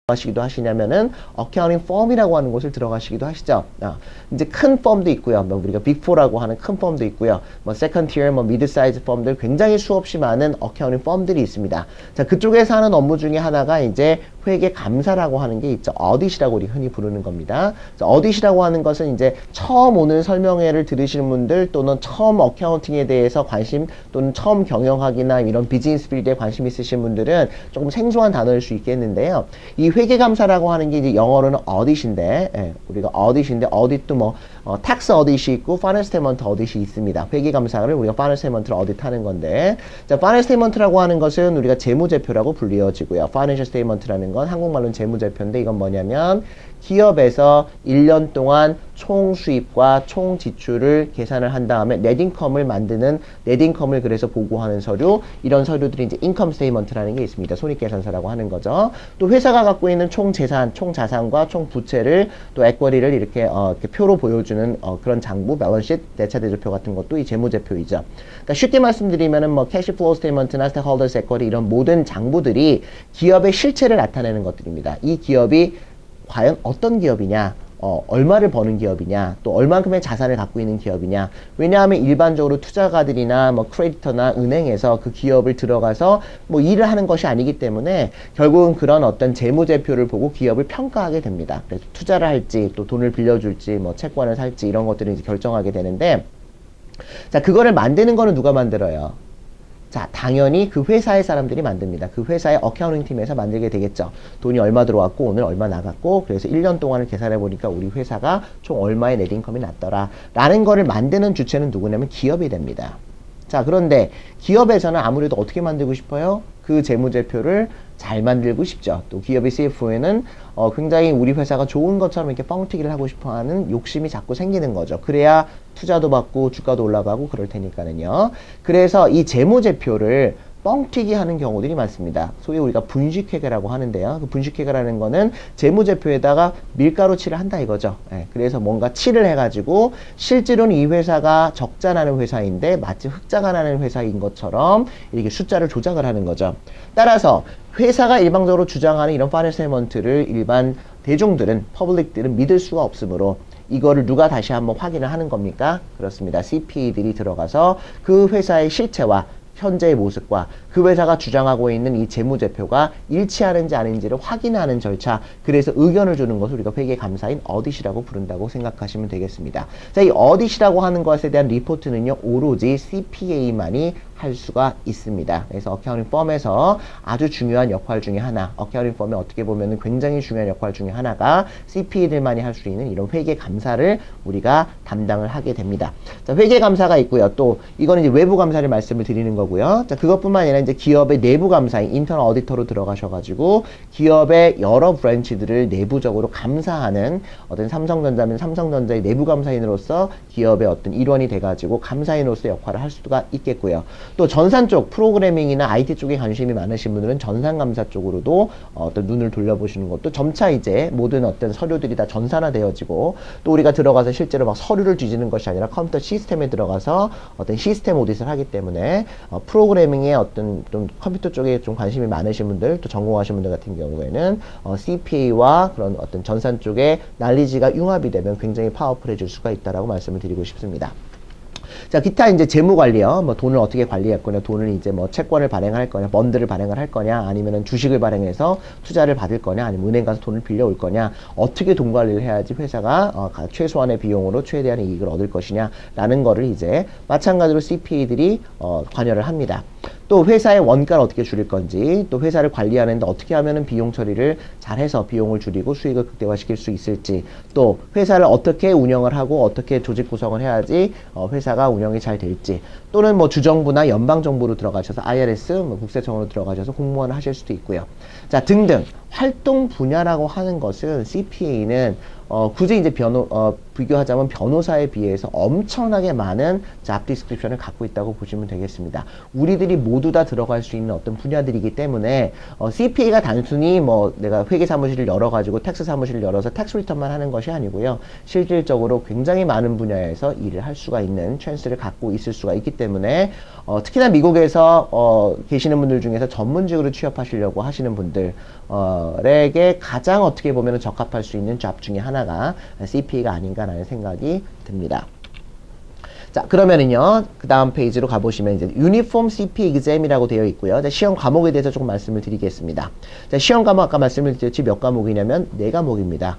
들어가시기도 하시냐면은 어카운팅 펌이라고 하는 곳을 들어가시기도 하시죠. 이제 큰 펌도 있고요. 뭐 우리가 빅4라고 하는 큰 펌도 있고요. 뭐 세컨 티어, 뭐 미드 사이즈 펌들 굉장히 수없이 많은 어카운팅 펌들이 있습니다. 자, 그쪽에서 하는 업무 중에 하나가 이제 회계 감사라고 하는 게 있죠. 어딧이라고 우리 흔히 부르는 겁니다. 어딧이라고 하는 것은 이제 처음 오늘 설명회를 들으시는 분들 또는 처음 어카운팅에 대해서 관심 또는 처음 경영학이나 이런 비즈니스 필드에 관심 있으신 분들은 조금 생소한 단어일 수 있겠는데요. 이 회계감사라고 하는 게 이제 영어로는 어딧인데, 우리가 어딧인데, 어딧도 뭐, 텍스 어딧이 있고, 파이낸셜 스테이트먼트 어딧이 있습니다. 회계감사를 우리가 파이낸셜 스테이트먼트를 어딧하는 건데, 자, 파이낸셜 스테이트먼트라고 하는 것은 우리가 재무제표라고 불리어지고요. 파이낸셜 스테이트먼트라는 건 한국말로는 재무제표인데, 이건 뭐냐면, 기업에서 1년 동안 총 수입과 총 지출을 계산을 한 다음에 넷인컴을 만드는 넷인컴을 그래서 보고하는 서류, 이런 서류들이 이제 인컴 스테이트먼트라는 게 있습니다. 손익계산서라고 하는 거죠. 또 회사가 갖고 있는 총 재산, 총 자산과 총 부채를 또 에쿼리를 이렇게 표로 보여주는 그런 장부, 밸런시트, 대차대조표 같은 것도 이 재무제표이죠. 그러니까 쉽게 말씀드리면은 뭐 캐시 플로우 스테이트먼트나 스테이크홀더스 에쿼리 이런 모든 장부들이 기업의 실체를 나타내는 것들입니다. 이 기업이 과연 어떤 기업이냐, 얼마를 버는 기업이냐, 또 얼만큼의 자산을 갖고 있는 기업이냐. 왜냐하면 일반적으로 투자가들이나 뭐 크레디터나 은행에서 그 기업을 들어가서 뭐 일을 하는 것이 아니기 때문에 결국은 그런 어떤 재무제표를 보고 기업을 평가하게 됩니다. 그래서 투자를 할지, 또 돈을 빌려줄지, 뭐 채권을 살지 이런 것들을 이제 결정하게 되는데, 자, 그거를 만드는 거는 누가 만들어요? 자, 당연히 그 회사의 사람들이 만듭니다. 그 회사의 어카운팅 팀에서 만들게 되겠죠. 돈이 얼마 들어왔고 오늘 얼마 나갔고 그래서 1년 동안을 계산해 보니까 우리 회사가 총 얼마의 넷인컴이 났더라 라는 거를 만드는 주체는 누구냐면 기업이 됩니다. 자, 그런데 기업에서는 아무래도 어떻게 만들고 싶어요? 그 재무제표를 잘 만들고 싶죠. 또 기업의 CFO에는 굉장히 우리 회사가 좋은 것처럼 이렇게 뻥튀기를 하고 싶어하는 욕심이 자꾸 생기는 거죠. 그래야 투자도 받고 주가도 올라가고 그럴 테니까는요. 그래서 이 재무제표를 뻥튀기 하는 경우들이 많습니다. 소위 우리가 분식회계라고 하는데요. 그 분식회계라는 거는 재무제표에다가 밀가루 칠을 한다 이거죠. 그래서 뭔가 칠을 해가지고 실제로는 이 회사가 적자 나는 회사인데 마치 흑자가 나는 회사인 것처럼 이렇게 숫자를 조작을 하는 거죠. 따라서 회사가 일방적으로 주장하는 이런 파이낸셜 스테이트먼트를 일반 대중들은, 퍼블릭들은 믿을 수가 없으므로 이거를 누가 다시 한번 확인을 하는 겁니까? 그렇습니다. CPA들이 들어가서 그 회사의 실체와 현재의 모습과 그 회사가 주장하고 있는 이 재무제표가 일치하는지 아닌지를 확인하는 절차, 그래서 의견을 주는 것을 우리가 회계감사인 어딧이라고 부른다고 생각하시면 되겠습니다. 자, 이 어딧이라고 하는 것에 대한 리포트는요, 오로지 CPA만이 할 수가 있습니다. 그래서 어카운팅 펌에서 아주 중요한 역할 중에 하나, 어카운팅 펌에 어떻게 보면 굉장히 중요한 역할 중에 하나가 CPA들만이 할 수 있는 이런 회계감사를 우리가 담당을 하게 됩니다. 자, 회계감사가 있고요. 또 이거는 이제 외부감사를 말씀을 드리는 거고요. 자, 그것뿐만 아니라 이제 기업의 내부감사인 인터널 어디터로 들어가셔가지고 기업의 여러 브랜치들을 내부적으로 감사하는 어떤 삼성전자면 삼성전자의 내부감사인으로서 기업의 어떤 일원이 돼가지고 감사인으로서 역할을 할 수가 있겠고요. 또 전산 쪽 프로그래밍이나 IT 쪽에 관심이 많으신 분들은 전산감사 쪽으로도 어떤 눈을 돌려보시는 것도 점차 이제 모든 어떤 서류들이 다 전산화되어지고 또 우리가 들어가서 실제로 막 서류를 뒤지는 것이 아니라 컴퓨터 시스템에 들어가서 어떤 시스템 오디트를 하기 때문에 프로그래밍에 어떤 좀 컴퓨터 쪽에 좀 관심이 많으신 분들 또 전공하신 분들 같은 경우에는 CPA와 그런 어떤 전산 쪽에 난리지가 융합이 되면 굉장히 파워풀해질 수가 있다라고 말씀을 드리고 싶습니다. 자, 기타 이제 재무 관리요. 뭐 돈을 어떻게 관리할 거냐, 돈을 이제 뭐 채권을 발행할 거냐, 번드를 발행을 할 거냐, 아니면은 주식을 발행해서 투자를 받을 거냐, 아니면 은행 가서 돈을 빌려올 거냐, 어떻게 돈 관리를 해야지 회사가 최소한의 비용으로 최대한의 이익을 얻을 것이냐라는 거를 이제 마찬가지로 CPA들이 관여를 합니다. 또 회사의 원가를 어떻게 줄일 건지, 또 회사를 관리하는데 어떻게 하면은 비용 처리를 잘해서 비용을 줄이고 수익을 극대화시킬 수 있을지, 또 회사를 어떻게 운영을 하고 어떻게 조직 구성을 해야지 회사가 운영이 잘 될지, 또는 뭐 주정부나 연방정부로 들어가셔서 IRS, 뭐 국세청으로 들어가셔서 공무원을 하실 수도 있고요. 자, 등등 활동 분야라고 하는 것은 CPA는 굳이 이제 비교하자면 변호사에 비해서 엄청나게 많은 잡 디스크립션을 갖고 있다고 보시면 되겠습니다. 우리들이 모두 다 들어갈 수 있는 어떤 분야들이기 때문에 CPA가 단순히 뭐 내가 회계 사무실을 열어가지고 텍스 사무실을 열어서 텍스 리턴만 하는 것이 아니고요. 실질적으로 굉장히 많은 분야에서 일을 할 수가 있는 찬스를 갖고 있을 수가 있기 때문에 특히나 미국에서 계시는 분들 중에서 전문직으로 취업하시려고 하시는 분들에게 가장 어떻게 보면 적합할 수 있는 잡 중에 하나가 CPA가 아닌가라는 생각이 듭니다. 자, 그러면은요, 그 다음 페이지로 가보시면 이제 유니폼 CP exam이라고 되어 있고요. 자, 시험 과목에 대해서 조금 말씀을 드리겠습니다. 자, 시험 과목 아까 말씀을 드렸지 몇 과목이냐면 4과목입니다.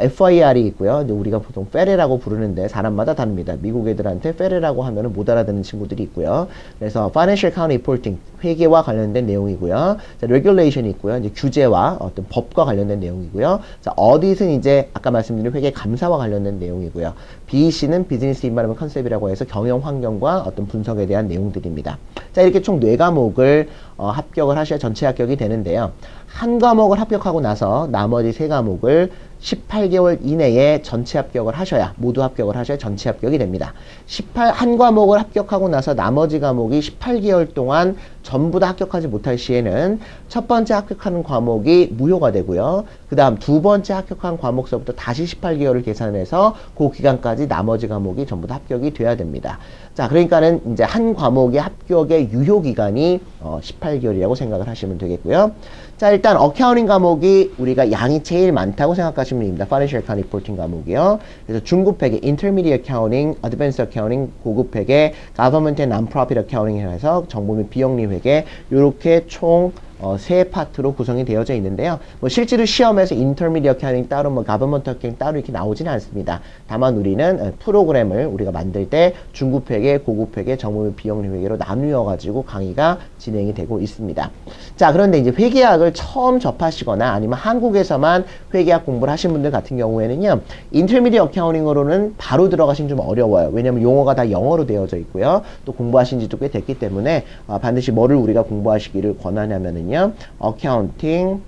FIR이 있고요. 이제 우리가 보통 페레라고 부르는데 사람마다 다릅니다. 미국 애들한테 페레라고 하면은 못 알아듣는 친구들이 있고요. 그래서 Financial Account Reporting 회계와 관련된 내용이고요. 자, Regulation이 있고요. 이제 규제와 어떤 법과 관련된 내용이고요. 자, Audit은 이제 아까 말씀드린 회계 감사와 관련된 내용이고요. BEC는 비즈니스 인바이러먼트 컨셉이라고 해서 경영 환경과 어떤 분석에 대한 내용들입니다. 자, 이렇게 총 4과목을 합격을 하셔야 전체 합격이 되는데요. 한 과목을 합격하고 나서 나머지 3과목을 18개월 이내에 전체 합격을 하셔야, 모두 합격을 하셔야 전체 합격이 됩니다. 한 과목을 합격하고 나서 나머지 과목이 18개월 동안 전부 다 합격하지 못할 시에는 첫 번째 합격하는 과목이 무효가 되고요. 그 다음 두 번째 합격한 과목서부터 다시 18개월을 계산해서 그 기간까지 나머지 과목이 전부 다 합격이 돼야 됩니다. 자, 그러니까는 이제 한 과목의 합격의 유효 기간이 18개월이라고 생각을 하시면 되겠고요. 자, 일단 어카운팅 과목이 우리가 양이 제일 많다고 생각하시면 됩니다. Financial Account Reporting 과목이요. 그래서 중급회계 Intermediate Accounting, Advanced Accounting, 고급회계, Government and Non-Profit Accounting 해서 정보 및 비영리 회계 이렇게 총 3파트로 구성이 되어져 있는데요. 뭐 실제로 시험에서 Intermediate Accounting 따로 뭐 Government Accounting 따로 이렇게 나오지는 않습니다. 다만 우리는 프로그램을 우리가 만들 때 중급회계, 고급회계, 정보 및 비영리 회계로 나누어 가지고 강의가 진행이 되고 있습니다. 자, 그런데 이제 회계학을 처음 접하시거나 아니면 한국에서만 회계학 공부를 하신 분들 같은 경우에는요. Intermediate Accounting으로는 바로 들어가시면 좀 어려워요. 왜냐면 용어가 다 영어로 되어져 있고요. 또 공부하신 지도 꽤 됐기 때문에 반드시 뭐를 우리가 공부하시기를 권하냐면은 어카운팅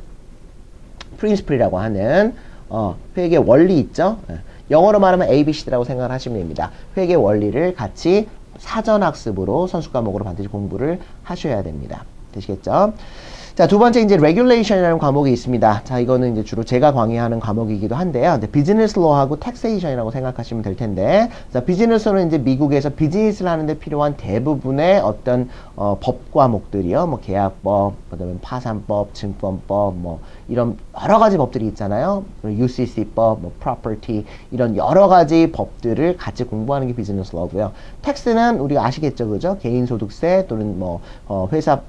프린시플이라고 하는 회계 원리 있죠. 영어로 말하면 ABC라고 생각을 하시면 됩니다. 회계 원리를 같이 사전학습으로 선수 과목으로 반드시 공부를 하셔야 됩니다. 되시겠죠? 자, 두 번째 이제 regulation이라는 과목이 있습니다. 자, 이거는 이제 주로 제가 강의하는 과목이기도 한데요. 비즈니스 로하고 텍세이션이라고 생각하시면 될 텐데, 자, 비즈니스로는 이제 미국에서 비즈니스를 하는데 필요한 대부분의 어떤 법 과목들이요, 뭐 계약법, 그다음에 파산법, 증권법, 뭐 이런 여러 가지 법들이 있잖아요. UCC법, 뭐 property 이런 여러 가지 법들을 같이 공부하는 게 비즈니스 로고요. 텍스는 우리가 아시겠죠, 그죠? 개인 소득세 또는 뭐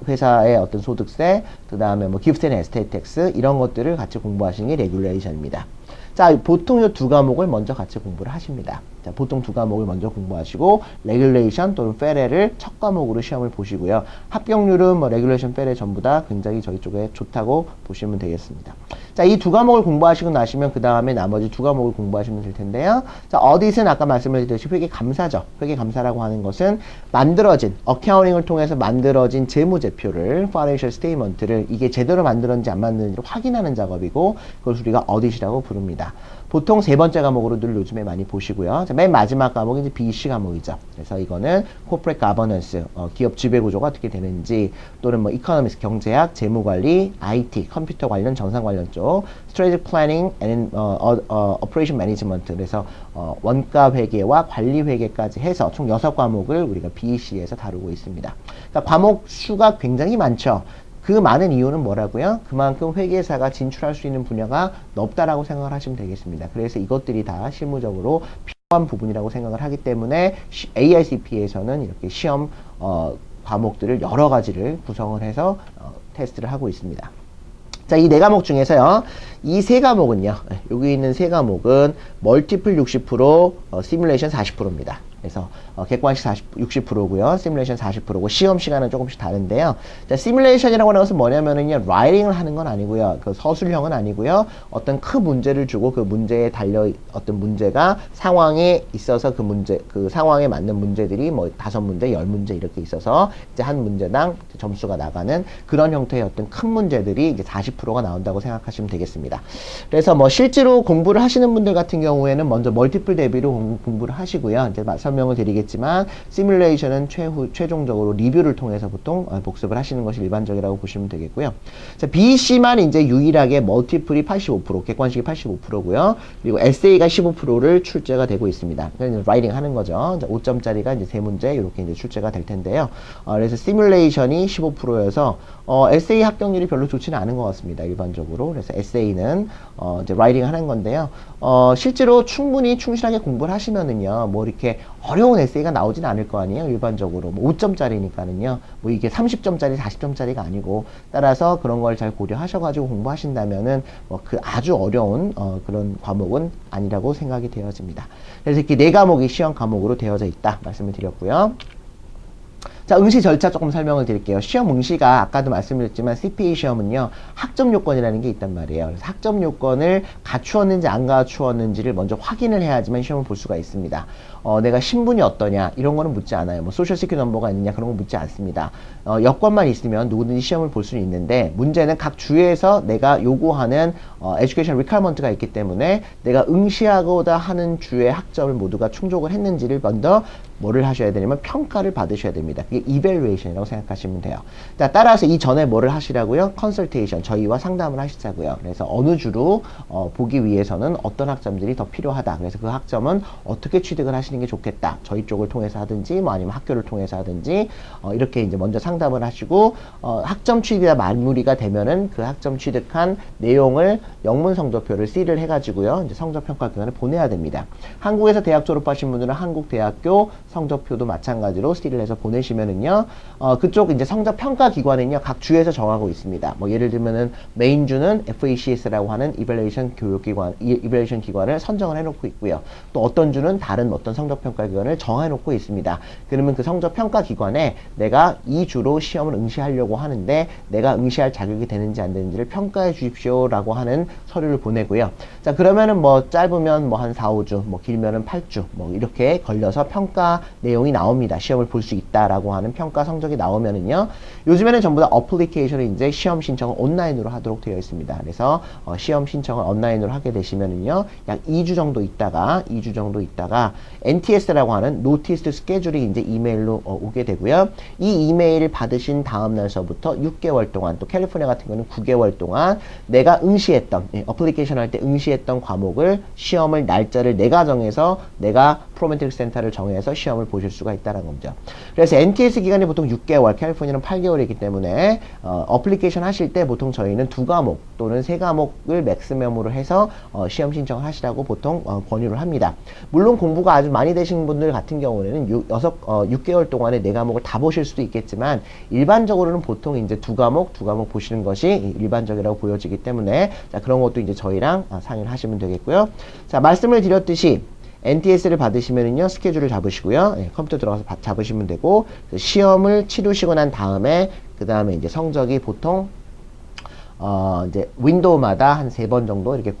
회사의 어떤 소득세, 그 다음에 뭐 기프트 앤 에스테이트 텍스 이런 것들을 같이 공부하시는 게 레귤레이션입니다. 자, 보통 이 두 과목을 먼저 같이 공부를 하십니다. 자, 보통 두 과목을 먼저 공부하시고 레귤레이션 또는 페레를 첫 과목으로 시험을 보시고요. 합격률은 뭐 레귤레이션, 페레 전부 다 굉장히 저희 쪽에 좋다고 보시면 되겠습니다. 자, 이 두 과목을 공부하시고 나시면 그 다음에 나머지 두 과목을 공부하시면 될 텐데요. 자, 어딧은 아까 말씀드렸듯이 회계 감사죠. 회계 감사라고 하는 것은 만들어진 어카운팅을 통해서 만들어진 재무제표를 Financial Statement를 이게 제대로 만들었는지 안 만들었는지를 확인하는 작업이고 그것을 우리가 어딧이라고 부릅니다. 보통 세 번째 과목으로 늘 요즘에 많이 보시고요. 자, 맨 마지막 과목이 이제 BEC 과목이죠. 그래서 이거는 Corporate Governance, 기업 지배구조가 어떻게 되는지, 또는 뭐 Economics, 경제학, 재무관리, IT, 컴퓨터 관련, 정상 관련 쪽, Strategic Planning and Operation Management, 그래서 원가 회계와 관리 회계까지 해서 총 6과목을 우리가 BEC에서 다루고 있습니다. 그러니까 과목 수가 굉장히 많죠. 그 많은 이유는 뭐라고요? 그만큼 회계사가 진출할 수 있는 분야가 넓다라고 생각을 하시면 되겠습니다. 그래서 이것들이 다 실무적으로 필요한 부분이라고 생각을 하기 때문에 AICP에서는 이렇게 시험 과목들을 여러 가지를 구성을 해서 테스트를 하고 있습니다. 자, 이 4과목 중에서요, 이 3과목은요, 여기 있는 3과목은 멀티플 60%, 시뮬레이션 40%입니다. 그래서 객관식 60%고요. 시뮬레이션 40%고 시험 시간은 조금씩 다른데요. 자, 시뮬레이션이라고 하는 것은 뭐냐면은요, 라이팅을 하는 건 아니고요. 그 서술형은 아니고요. 어떤 큰 문제를 주고 그 문제에 달려 어떤 문제가 상황에 있어서 그 상황에 맞는 문제들이 뭐 5문제, 10문제 이렇게 있어서 이제 한 문제당 점수가 나가는 그런 형태의 어떤 큰 문제들이 이제 40%가 나온다고 생각하시면 되겠습니다. 그래서 뭐 실제로 공부를 하시는 분들 같은 경우에는 먼저 멀티플 대비로 공부를 하시고요. 이제 설명을 드리겠지만 시뮬레이션은 최종적으로 리뷰를 통해서 보통 복습을 하시는 것이 일반적이라고 보시면 되겠고요. 자, BC만 이제 유일하게 멀티플이 85%, 객관식이 85%고요. 그리고 에세이가 15%를 출제가 되고 있습니다. 그러니까 라이팅 하는 거죠. 5점짜리가 이제 3문제 이렇게 이제 출제가 될 텐데요. 그래서 시뮬레이션이 15%여서 에세이 합격률이 별로 좋지는 않은 것 같습니다. 일반적으로. 그래서 에세이는 이제 라이팅 하는 건데요. 실제로 충분히 충실하게 공부를 하시면은요, 뭐 이렇게 어려운 에세이가 나오진 않을 거 아니에요. 일반적으로. 뭐 5점짜리니까는요. 뭐 이게 30점짜리, 40점짜리가 아니고, 따라서 그런 걸 잘 고려하셔가지고 공부하신다면은 뭐 그 아주 어려운 그런 과목은 아니라고 생각이 되어집니다. 그래서 이렇게 4과목이 시험 과목으로 되어져 있다 말씀을 드렸고요. 자, 응시 절차 조금 설명을 드릴게요. 시험 응시가 아까도 말씀드렸지만 CPA 시험은요, 학점 요건이라는 게 있단 말이에요. 그래서 학점 요건을 갖추었는지 안 갖추었는지를 먼저 확인을 해야지만 시험을 볼 수가 있습니다. 내가 신분이 어떠냐 이런 거는 묻지 않아요. 뭐 소셜 시큐리티 넘버가 있느냐 그런 거 묻지 않습니다. 여권만 있으면 누구든지 시험을 볼 수는 있는데, 문제는 각 주에서 내가 요구하는 education requirement가 있기 때문에 내가 응시하고자 하는 주의 학점을 모두가 충족을 했는지를 먼저 뭐를 하셔야 되냐면 평가를 받으셔야 됩니다. 그게 evaluation이라고 생각하시면 돼요. 자, 따라서 이 전에 뭐를 하시라고요? consultation, 저희와 상담을 하시자고요. 그래서 어느 주로 보기 위해서는 어떤 학점들이 더 필요하다. 그래서 그 학점은 어떻게 취득을 하시는 게 좋겠다. 저희 쪽을 통해서 하든지 뭐 아니면 학교를 통해서 하든지 이렇게 이제 먼저 상담을 하시고 학점 취득이 마무리가 되면은 그 학점 취득한 내용을 영문 성적표를 C를 해가지고요. 이제 성적평가기관에 보내야 됩니다. 한국에서 대학 졸업하신 분들은 한국 대학교 성적표도 마찬가지로 C를 해서 보내시면은요, 그쪽 이제 성적평가기관은요, 각 주에서 정하고 있습니다. 뭐 예를 들면은 메인주는 FACS라고 하는 이밸루에이션 기관을 선정을 해놓고 있고요. 또 어떤 주는 다른 어떤 성적평가기관을 정해놓고 있습니다. 그러면 그 성적평가기관에 내가 이 주로 시험을 응시하려고 하는데 내가 응시할 자격이 되는지 안 되는지를 평가해 주십시오라고 하는 서류를 보내고요. 자, 그러면은 뭐 짧으면 뭐 한 4, 5주, 뭐 길면은 8주, 뭐 이렇게 걸려서 평가 내용이 나옵니다. 시험을 볼 수 있다라고 하는 평가 성적이 나오면은요, 요즘에는 전부 다 어플리케이션을 이제 시험 신청을 온라인으로 하도록 되어 있습니다. 그래서 시험 신청을 온라인으로 하게 되시면은요, 약 2주 정도 있다가 NTS라고 하는 노티스 스케줄이 이제 이메일로 오게 되고요. 이 이메일을 받으신 다음 날서부터 6개월 동안, 또 캘리포니아 같은 경우는 9개월 동안 내가 응시했던, 어플리케이션 할 때 응시했던 과목을 시험을 날짜를 내가 정해서 내가 프로메트릭 센터를 정해서 시험을 보실 수가 있다는 거죠. 그래서 NTS 기간이 보통 6개월, 캘리포니아는 8개월이기 때문에 어플리케이션 하실 때 보통 저희는 2과목 또는 3과목을 맥시멈으로 해서 시험 신청을 하시라고 보통 권유를 합니다. 물론 공부가 아주 많이 되신 분들 같은 경우에는 6개월 동안에 4과목을 다 보실 수도 있겠지만, 일반적으로는 보통 이제 2과목 보시는 것이 일반적이라고 보여지기 때문에, 자, 그런 것도 이제 저희랑 상의를 하시면 되겠고요. 자, 말씀을 드렸듯이 NTS를 받으시면은요, 스케줄을 잡으시고요. 컴퓨터 들어가서 잡으시면 되고, 시험을 치르시고 난 다음에, 그 다음에 이제 성적이 보통, 이제 윈도우마다 한 3번 정도 이렇게